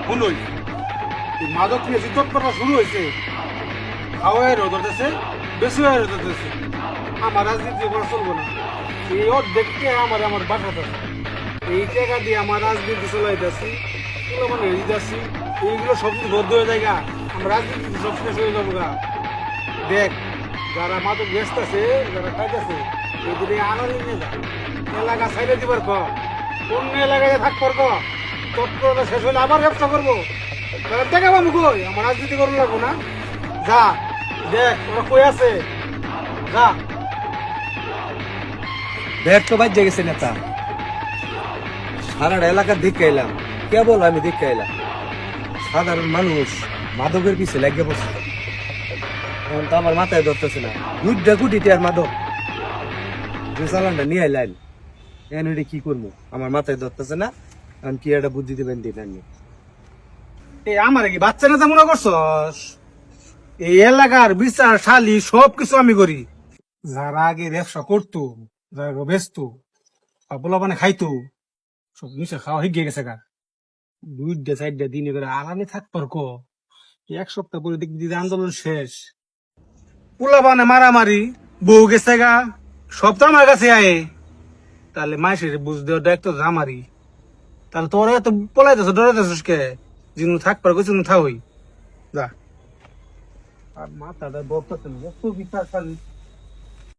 শুনুই মাদক নিয়ে যে তৎপরতা শুরু হয়েছে, খাওয়াই রোদতেছে, বেশি হয়ে রোদতেছে। আমার রাজনীতি করা চলবো না। এই দেখতে আমার আমার বাসাতে এই টাকা দিয়ে আমার রাজনীতি চলাইতেছি, মানে দিতেছি, এইগুলো সব কিছু বদ্ধ হয়ে যায় গা। আমার রাজনীতি সব শেষ হয়ে যাবো গা। দেখ, যারা মাদক বেচতেছে, যারা খাইতেছে, এদের আনালি নিয়ে যা এলাকা সাইডে দিবার ক, অন্য এলাকায় থাকবার ক, তৎপরতা শেষ হলে আবার ব্যবসা করবো। টাকা পাবো কই? আমার রাজনীতি করবো লাগবো না। যা দেখ ওরা কই আছে, যা। দেখ তো বাজ্যে গেছে নেতা, সারা এলাকার দিক এলাম, কেবল আমি দিক এলাম। সাধারণ মানুষ মাদকের পিছে লেগে বসে, এখন তো আমার মাথায় ধরতেছে না। দুইটা কোটি আর মাদক যে চালানটা নিয়ে আইলেন, এখন এটা কি করবো আমার মাথায় ধরতেছে না। এখন কি একটা বুদ্ধি দেবেন দিন আপনি। এই আমার কি বাচ্চা নেতা মনে করছস? এই এলাকার বিচার শালি সবকিছু আমি করি। যারা আগে ব্যবসা করতো, যারা বেচতো, পোলা মানে খাইতো, সব নিচে খাওয়া হয়ে গেছে গা। দুইটা চারটা দিনে করে আরামে থাকবার ক, এক সপ্তাহ পরে দেখবি যে আন্দোলন শেষ। পোলা মানে মারামারি, বউ গেছে গা, সব তো আমার কাছে আয়ে। তাহলে মাসের বুঝ দেওয়া দায়িত্ব তো আমারই। তাহলে তোরা এত পলাইতেছ, ডরাইতেছিস কে? যিনি থাকবার গেছে থাকই, যা। আর মাথাটা বকতেছে না, এত বিচার খালি।